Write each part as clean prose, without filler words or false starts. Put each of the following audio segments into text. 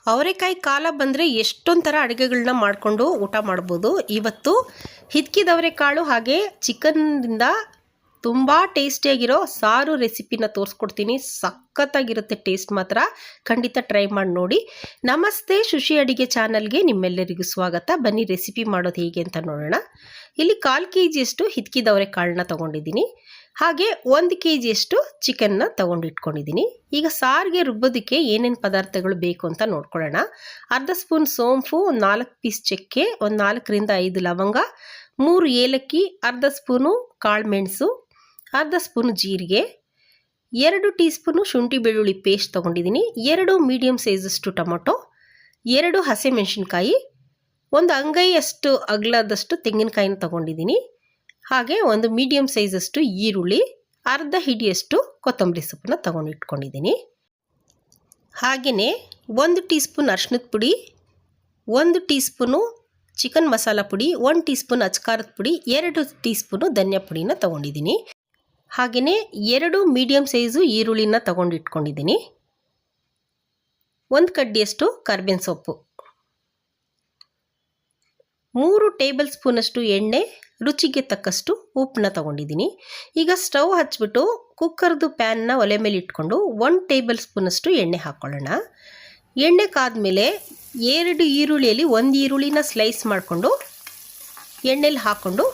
ಅವರೆಕಾಯಿ ಕಾಲ ಬಂದರೆ ಎಷ್ಟೊಂದು ಥರ ಅಡುಗೆಗಳನ್ನ ಮಾಡಿಕೊಂಡು ಊಟ ಮಾಡ್ಬೋದು. ಇವತ್ತು ಹಿಚ್ಕಿದ ಅವರೆಕಾಳು ಹಾಗೆ ಚಿಕನ್ನಿಂದ ತುಂಬ ಟೇಸ್ಟಿಯಾಗಿರೋ ಸಾರು ರೆಸಿಪಿನ ತೋರಿಸ್ಕೊಡ್ತೀನಿ. ಸಖತ್ತಾಗಿರುತ್ತೆ ಟೇಸ್ಟ್ ಮಾತ್ರ. ಖಂಡಿತ ಟ್ರೈ ಮಾಡಿ ನೋಡಿ. ನಮಸ್ತೆ, ಶುಶಿ ಅಡುಗೆ ಚಾನಲ್ಗೆ ನಿಮ್ಮೆಲ್ಲರಿಗೂ ಸ್ವಾಗತ. ಬನ್ನಿ ರೆಸಿಪಿ ಮಾಡೋದು ಹೇಗೆ ಅಂತ ನೋಡೋಣ. ಇಲ್ಲಿ 1/4 kg ಹಿಚ್ಕಿದ ಅವರೆಕಾಳನ್ನ ತೊಗೊಂಡಿದ್ದೀನಿ. ಹಾಗೆ 1 kg ಚಿಕನ್ನ ತೊಗೊಂಡಿಟ್ಕೊಂಡಿದ್ದೀನಿ. ಈಗ ಸಾರಿಗೆ ರುಬ್ಬೋದಕ್ಕೆ ಏನೇನು ಪದಾರ್ಥಗಳು ಬೇಕು ಅಂತ ನೋಡ್ಕೊಳ್ಳೋಣ. ಅರ್ಧ ಸ್ಪೂನ್ ಸೋಂಪು, 4 ಪೀಸ್ ಚಕ್ಕೆ, ಒಂದು 4 ರಿಂದ 5 ಲವಂಗ, 3 ಏಲಕ್ಕಿ, ಅರ್ಧ ಸ್ಪೂನು ಕಾಳುಮೆಣಸು, ಅರ್ಧ ಸ್ಪೂನು ಜೀರಿಗೆ, 2 ಟೀ ಸ್ಪೂನು ಶುಂಠಿ ಬೆಳ್ಳುಳ್ಳಿ ಪೇಸ್ಟ್ ತೊಗೊಂಡಿದ್ದೀನಿ, 2 ಮೀಡಿಯಮ್ ಸೈಜಷ್ಟು ಟೊಮೊಟೊ, 2 ಹಸಿಮೆಣಸಿನ್ಕಾಯಿ, ಒಂದು ಅಂಗೈಯಷ್ಟು ಅಗಲದಷ್ಟು ತೆಂಗಿನಕಾಯಿನ ತೊಗೊಂಡಿದ್ದೀನಿ. ಹಾಗೆ ಒಂದು ಮೀಡಿಯಮ್ ಸೈಜಷ್ಟು ಈರುಳ್ಳಿ, ಅರ್ಧ ಹಿಡಿಯಷ್ಟು ಕೊತ್ತಂಬರಿ ಸೊಪ್ಪನ್ನ ತೊಗೊಂಡಿಟ್ಕೊಂಡಿದ್ದೀನಿ. ಹಾಗೆಯೇ 1 ಟೀ ಸ್ಪೂನ್ ಅರಿಶಿನದ ಪುಡಿ, 1 ಟೀ ಸ್ಪೂನು ಚಿಕನ್ ಮಸಾಲ ಪುಡಿ, 1 ಟೀ ಸ್ಪೂನ್ ಅಚ್ಕಾರದ ಪುಡಿ, 2 ಟೀ ಸ್ಪೂನು ಧನಿಯಾ ಪುಡಿನ ತೊಗೊಂಡಿದ್ದೀನಿ. ಹಾಗೆಯೇ 2 ಮೀಡಿಯಮ್ ಸೈಜು ಈರುಳ್ಳಿನ ತೊಗೊಂಡಿಟ್ಕೊಂಡಿದ್ದೀನಿ. 1 ಕಡ್ಡಿಯಷ್ಟು ಕರ್ಬೇವಿನ ಸೊಪ್ಪು, 3 ಟೇಬಲ್ ಸ್ಪೂನಷ್ಟು ಎಣ್ಣೆ, ರುಚಿಗೆ ತಕ್ಕಷ್ಟು ಉಪ್ಪನ್ನ ತೊಗೊಂಡಿದ್ದೀನಿ. ಈಗ ಸ್ಟವ್ ಹಚ್ಬಿಟ್ಟು ಕುಕ್ಕರ್ದು ಪ್ಯಾನ್ನ ಒಲೆ ಮೇಲೆ ಇಟ್ಕೊಂಡು 1 ಟೇಬಲ್ ಸ್ಪೂನಷ್ಟು ಎಣ್ಣೆ ಹಾಕ್ಕೊಳ್ಳೋಣ. ಎಣ್ಣೆ ಕಾದ್ಮೇಲೆ 2 ಈರುಳ್ಳಿಯಲ್ಲಿ 1 ಈರುಳ್ಳಿನ ಸ್ಲೈಸ್ ಮಾಡಿಕೊಂಡು ಎಣ್ಣೆಲಿ ಹಾಕ್ಕೊಂಡು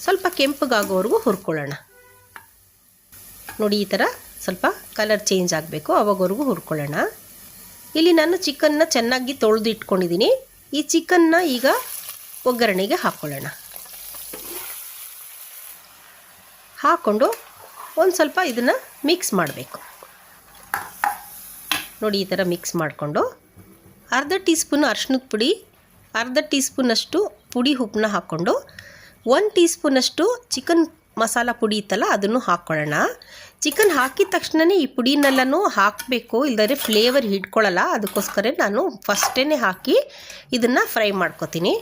ಸ್ವಲ್ಪ ಕೆಂಪಗಾಗೋವರೆಗೂ ಹುರ್ಕೊಳ್ಳೋಣ. ನೋಡಿ, ಈ ಥರ ಸ್ವಲ್ಪ ಕಲರ್ ಚೇಂಜ್ ಆಗಬೇಕು, ಆವಾಗವರೆಗೂ ಹುರ್ಕೊಳ್ಳೋಣ. ಇಲ್ಲಿ ನಾನು ಚಿಕನ್ನ ಚೆನ್ನಾಗಿ ತೊಳೆದು ಇಟ್ಕೊಂಡಿದ್ದೀನಿ. ಈ ಚಿಕನ್ನ ಈಗ ಒಗ್ಗರಣೆಗೆ ಹಾಕ್ಕೊಳ್ಳೋಣ. ಹಾಕ್ಕೊಂಡು ಒಂದು ಸ್ವಲ್ಪ ಇದನ್ನು ಮಿಕ್ಸ್ ಮಾಡಬೇಕು. ನೋಡಿ, ಈ ಥರ ಮಿಕ್ಸ್ ಮಾಡಿಕೊಂಡು ಅರ್ಧ ಟೀ ಸ್ಪೂನ್ ಅರಿಶಿನದ ಪುಡಿ, ಅರ್ಧ ಟೀ ಸ್ಪೂನಷ್ಟು ಪುಡಿ ಉಪ್ಪನ್ನ ಹಾಕ್ಕೊಂಡು 1 ಟೀ ಸ್ಪೂನಷ್ಟು ಚಿಕನ್ ಮಸಾಲ ಪುಡಿ ಇತ್ತಲ್ಲ ಅದನ್ನು ಹಾಕ್ಕೊಳ್ಳೋಣ. ಚಿಕನ್ ಹಾಕಿದ ತಕ್ಷಣವೇ ಈ ಪುಡಿನೆಲ್ಲನೂ ಹಾಕಬೇಕು, ಇಲ್ಲದ್ರೆ ಫ್ಲೇವರ್ ಹಿಡ್ಕೊಳ್ಳಲ್ಲ. ಅದಕ್ಕೋಸ್ಕರ ನಾನು ಫಸ್ಟೇ ಹಾಕಿ ಇದನ್ನು ಫ್ರೈ ಮಾಡ್ಕೊತೀನಿ.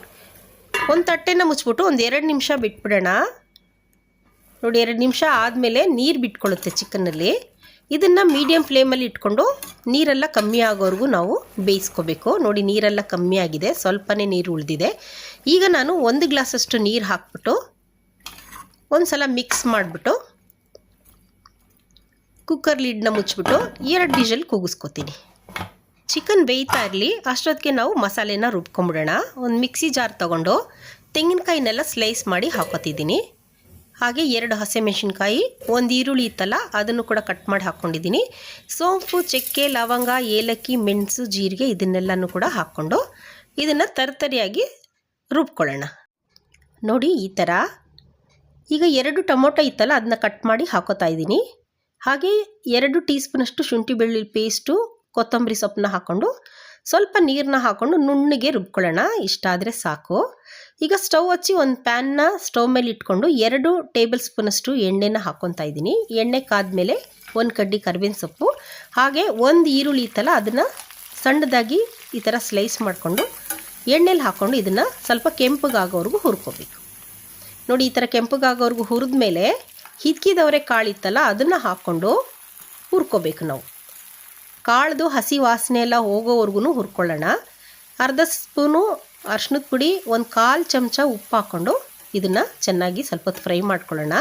ಒಂದು ತಟ್ಟೆನ ಮುಚ್ಚಿಬಿಟ್ಟು ಒಂದು 2 ನಿಮಿಷ ಬಿಟ್ಬಿಡೋಣ. ನೋಡಿ, 2 ನಿಮಿಷ ಆದಮೇಲೆ ನೀರು ಬಿಟ್ಕೊಳ್ಳುತ್ತೆ ಚಿಕನ್ನಲ್ಲಿ. ಇದನ್ನು ಮೀಡಿಯಮ್ ಫ್ಲೇಮಲ್ಲಿ ಇಟ್ಕೊಂಡು ನೀರೆಲ್ಲ ಕಮ್ಮಿ ಆಗೋವರೆಗೂ ನಾವು ಬೇಯಿಸ್ಕೋಬೇಕು. ನೋಡಿ, ನೀರೆಲ್ಲ ಕಮ್ಮಿ ಆಗಿದೆ, ಸ್ವಲ್ಪನೇ ನೀರು ಉಳಿದಿದೆ. ಈಗ ನಾನು 1 ಗ್ಲಾಸಷ್ಟು ನೀರು ಹಾಕ್ಬಿಟ್ಟು ಒಂದು ಸಲ ಮಿಕ್ಸ್ ಮಾಡಿಬಿಟ್ಟು ಕುಕ್ಕರ್ ಲಿಡ್ನ ಮುಚ್ಚಿಬಿಟ್ಟು 2 ವಿಷಲ್ ಕೂಗಿಸ್ಕೊತೀನಿ. ಚಿಕನ್ ಬೇಯ್ತಾ ಇರಲಿ, ಅಷ್ಟೊತ್ತಿಗೆ ನಾವು ಮಸಾಲೆನ ರುಬ್ಕೊಂಬಿಡೋಣ. ಒಂದು ಮಿಕ್ಸಿ ಜಾರ್ ತೊಗೊಂಡು ತೆಂಗಿನಕಾಯಿನೆಲ್ಲ ಸ್ಲೈಸ್ ಮಾಡಿ ಹಾಕೋತಿದ್ದೀನಿ. ಹಾಗೆ 2 ಹಸಿಮೆಣಸಿನ್ಕಾಯಿ, 1 ಈರುಳ್ಳಿ ಇತ್ತಲ್ಲ ಅದನ್ನು ಕೂಡ ಕಟ್ ಮಾಡಿ ಹಾಕ್ಕೊಂಡಿದ್ದೀನಿ. ಸೋಂಪು, ಚಕ್ಕೆ, ಲವಂಗ, ಏಲಕ್ಕಿ, ಮೆಣಸು, ಜೀರಿಗೆ ಇದನ್ನೆಲ್ಲನೂ ಕೂಡ ಹಾಕ್ಕೊಂಡು ಇದನ್ನು ತರ್ತರಿಯಾಗಿ ರುಬ್ಕೊಳ್ಳೋಣ. ನೋಡಿ, ಈ ಥರ. ಈಗ 2 ಟೊಮೊಟೊ ಇತ್ತಲ್ಲ ಅದನ್ನ ಕಟ್ ಮಾಡಿ ಹಾಕೋತಾ ಇದ್ದೀನಿ. ಹಾಗೆ 2 ಟೀ ಸ್ಪೂನಷ್ಟು ಶುಂಠಿ ಬೆಳ್ಳುಳ್ಳಿ ಪೇಸ್ಟು, ಕೊತ್ತಂಬರಿ ಸೊಪ್ಪನ್ನ ಹಾಕ್ಕೊಂಡು ಸ್ವಲ್ಪ ನೀರನ್ನ ಹಾಕ್ಕೊಂಡು ನುಣ್ಣಗೆ ರುಬ್ಕೊಳ್ಳೋಣ. ಇಷ್ಟ ಆದರೆ ಸಾಕು. ಈಗ ಸ್ಟವ್ ಹಚ್ಚಿ ಒಂದು ಪ್ಯಾನ್ನ ಸ್ಟವ್ ಮೇಲೆ ಇಟ್ಕೊಂಡು 2 ಟೇಬಲ್ ಸ್ಪೂನಷ್ಟು ಎಣ್ಣೆನ ಹಾಕ್ಕೊತಾ ಇದ್ದೀನಿ. ಎಣ್ಣೆ ಕಾದ್ಮೇಲೆ 1 ಕಡ್ಡಿ ಕರ್ಬೇವಿನ ಸೊಪ್ಪು, ಹಾಗೆ 1 ಈರುಳ್ಳಿ ಇತ್ತಲ್ಲ ಅದನ್ನು ಸಣ್ಣದಾಗಿ ಈ ಥರ ಸ್ಲೈಸ್ ಮಾಡಿಕೊಂಡು ಎಣ್ಣೆಲಿ ಹಾಕ್ಕೊಂಡು ಇದನ್ನು ಸ್ವಲ್ಪ ಕೆಂಪಗಾಗೋವರೆಗೂ ಹುರ್ಕೋಬೇಕು. ನೋಡಿ, ಈ ಥರ ಕೆಂಪಗಾಗೋವರೆಗೂ ಹುರಿದ್ಮೇಲೆ ಹಿಚ್ಕಿದವರೆ ಕಾಳಿತ್ತಲ್ಲ ಅದನ್ನು ಹಾಕ್ಕೊಂಡು ಹುರ್ಕೋಬೇಕು. ನಾವು ಕಾಳ್ದು ಹಸಿ ವಾಸನೆ ಎಲ್ಲ ಹೋಗೋವರೆಗೂ ಹುರ್ಕೊಳ್ಳೋಣ. ಅರ್ಧ ಸ್ಪೂನು ಅರಿಶಿನದ ಪುಡಿ, 1/4 ಚಮಚ ಉಪ್ಪು ಹಾಕ್ಕೊಂಡು ಇದನ್ನು ಚೆನ್ನಾಗಿ ಸ್ವಲ್ಪ ಹೊತ್ತು ಫ್ರೈ ಮಾಡ್ಕೊಳ್ಳೋಣ.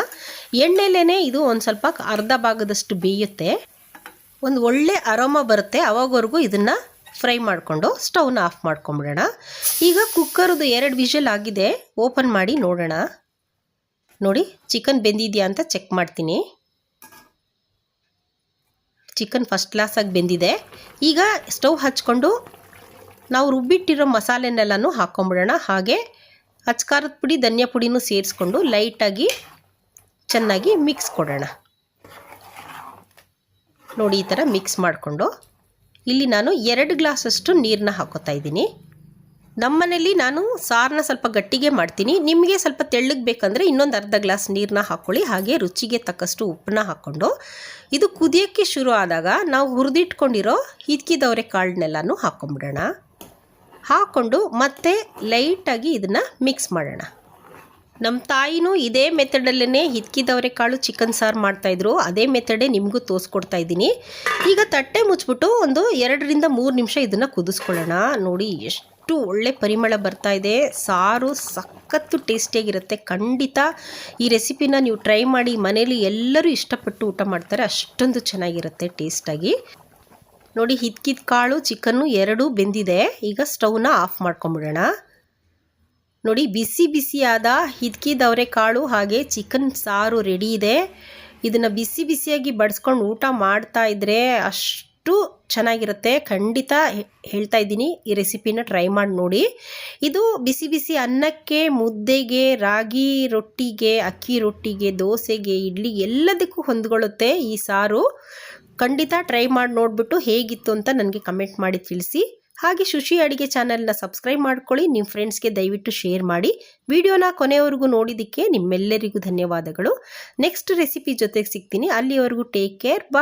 ಎಣ್ಣೆಲೇ ಇದು ಒಂದು ಸ್ವಲ್ಪ ಅರ್ಧ ಭಾಗದಷ್ಟು ಬೇಯುತ್ತೆ, ಒಂದು ಒಳ್ಳೆ ಅರೋಮ ಬರುತ್ತೆ. ಆವಾಗವರೆಗೂ ಇದನ್ನು ಫ್ರೈ ಮಾಡಿಕೊಂಡು ಸ್ಟವ್ನ ಆಫ್ ಮಾಡ್ಕೊಂಬಿಡೋಣ. ಈಗ ಕುಕ್ಕರ್ದು 2 ವಿಷಲ್ ಆಗಿದೆ, ಓಪನ್ ಮಾಡಿ ನೋಡೋಣ. ನೋಡಿ, ಚಿಕನ್ ಬೆಂದಿದೆಯಾ ಅಂತ ಚೆಕ್ ಮಾಡ್ತೀನಿ. ಚಿಕನ್ ಫಸ್ಟ್ ಕ್ಲಾಸಾಗಿ ಬೆಂದಿದೆ. ಈಗ ಸ್ಟವ್ ಹಚ್ಕೊಂಡು ನಾವು ರುಬ್ಬಿಟ್ಟಿರೋ ಮಸಾಲೆನೆಲ್ಲನೂ ಹಾಕ್ಕೊಂಬಿಡೋಣ. ಹಾಗೆ ಅಚ್ಕಾರದ ಪುಡಿ, ಧನಿಯಾ ಪುಡಿನೂ ಸೇರಿಸ್ಕೊಂಡು ಲೈಟಾಗಿ ಚೆನ್ನಾಗಿ ಮಿಕ್ಸ್ ಕೊಡೋಣ. ನೋಡಿ, ಈ ಥರ ಮಿಕ್ಸ್ ಮಾಡಿಕೊಂಡು ಇಲ್ಲಿ ನಾನು 2 ಗ್ಲಾಸಷ್ಟು ನೀರನ್ನ ಹಾಕೋತಾ ಇದ್ದೀನಿ. ನಮ್ಮನೇಲಿ ನಾನು ಸಾರನ್ನ ಸ್ವಲ್ಪ ಗಟ್ಟಿಗೆ ಮಾಡ್ತೀನಿ. ನಿಮಗೆ ಸ್ವಲ್ಪ ತೆಳ್ಳಗೆ ಬೇಕಂದರೆ ಇನ್ನೊಂದು ಅರ್ಧ ಗ್ಲಾಸ್ ನೀರನ್ನ ಹಾಕ್ಕೊಳ್ಳಿ. ಹಾಗೆ ರುಚಿಗೆ ತಕ್ಕಷ್ಟು ಉಪ್ಪನ್ನ ಹಾಕ್ಕೊಂಡು ಇದು ಕುದಿಯೋಕ್ಕೆ ಶುರು ಆದಾಗ ನಾವು ಹುರಿದಿಟ್ಕೊಂಡಿರೋ ಹಿಚ್ಕಿದವರೆ ಕಾಳನ್ನೆಲ್ಲನೂ ಹಾಕ್ಕೊಂಬಿಡೋಣ. ಹಾಕ್ಕೊಂಡು ಮತ್ತೆ ಲೈಟಾಗಿ ಇದನ್ನು ಮಿಕ್ಸ್ ಮಾಡೋಣ. ನಮ್ಮ ತಾಯಿನೂ ಇದೇ ಮೆಥಡಲ್ಲೇ ಹಿತ್ಕಿದವರೆ ಕಾಳು ಚಿಕನ್ ಸಾರು ಮಾಡ್ತಾಯಿದ್ರು. ಅದೇ ಮೆಥಡೇ ನಿಮಗೂ ತೋರಿಸ್ಕೊಡ್ತಾ ಇದ್ದೀನಿ. ಈಗ ತಟ್ಟೆ ಮುಚ್ಚಿಬಿಟ್ಟು ಒಂದು 2ರಿಂದ 3 ನಿಮಿಷ ಇದನ್ನು ಕುದಿಸ್ಕೊಳ್ಳೋಣ. ನೋಡಿ ಎಷ್ಟು ಒಳ್ಳೆ ಪರಿಮಳ ಬರ್ತಾ ಇದೆ. ಸಾರು ಸಖತ್ತು ಟೇಸ್ಟಿಯಾಗಿರುತ್ತೆ. ಖಂಡಿತ ಈ ರೆಸಿಪಿನ ನೀವು ಟ್ರೈ ಮಾಡಿ. ಮನೇಲಿ ಎಲ್ಲರೂ ಇಷ್ಟಪಟ್ಟು ಊಟ ಮಾಡ್ತಾರೆ. ಅಷ್ಟೊಂದು ಚೆನ್ನಾಗಿರುತ್ತೆ ಟೇಸ್ಟಾಗಿ. ನೋಡಿ ಹಿತ್ಕಿದ ಕಾಳು ಚಿಕನ್ನು ಎರಡೂ ಬೆಂದಿದೆ. ಈಗ ಸ್ಟವ್ನ ಆಫ್ ಮಾಡ್ಕೊಂಬಿಡೋಣ. ನೋಡಿ ಬಿಸಿ ಬಿಸಿಯಾದ ಹಿತ್ಕಿದವರೆ ಕಾಳು ಹಾಗೆ ಚಿಕನ್ ಸಾರು ರೆಡಿ ಇದೆ. ಇದನ್ನು ಬಿಸಿ ಬಿಸಿಯಾಗಿ ಬಡಿಸ್ಕೊಂಡು ಊಟ ಮಾಡ್ತಾ ಇದ್ದರೆ ಅಷ್ಟು ಚೆನ್ನಾಗಿರುತ್ತೆ. ಖಂಡಿತ ಹೇಳ್ತಾ ಇದ್ದೀನಿ, ಈ ರೆಸಿಪಿನ ಟ್ರೈ ಮಾಡಿ ನೋಡಿ. ಇದು ಬಿಸಿ ಬಿಸಿ ಅನ್ನಕ್ಕೆ, ಮುದ್ದೆಗೆ, ರಾಗಿ ರೊಟ್ಟಿಗೆ, ಅಕ್ಕಿ ರೊಟ್ಟಿಗೆ, ದೋಸೆಗೆ, ಇಡ್ಲಿ ಎಲ್ಲದಕ್ಕೂ ಹೊಂದ್ಕೊಳ್ಳುತ್ತೆ ಈ ಸಾರು. ಖಂಡಿತ ಟ್ರೈ ಮಾಡಿ ನೋಡಿಬಿಟ್ಟು ಹೇಗಿತ್ತು ಅಂತ ನನಗೆ ಕಮೆಂಟ್ ಮಾಡಿ ತಿಳಿಸಿ. ಹಾಗೆ ಶುಚಿ ಅಡುಗೆ ಚಾನಲ್ನ ಸಬ್ಸ್ಕ್ರೈಬ್ ಮಾಡ್ಕೊಳ್ಳಿ. ನಿಮ್ಮ ಫ್ರೆಂಡ್ಸ್ಗೆ ದಯವಿಟ್ಟು ಶೇರ್ ಮಾಡಿ. ವಿಡಿಯೋನ ಕೊನೆಯವರೆಗೂ ನೋಡಿದ್ದಕ್ಕೆ ನಿಮ್ಮೆಲ್ಲರಿಗೂ ಧನ್ಯವಾದಗಳು. ನೆಕ್ಸ್ಟ್ ರೆಸಿಪಿ ಜೊತೆಗೆ ಸಿಗ್ತೀನಿ. ಅಲ್ಲಿವರೆಗೂ ಟೇಕ್ ಕೇರ್. ಬಾಯ್.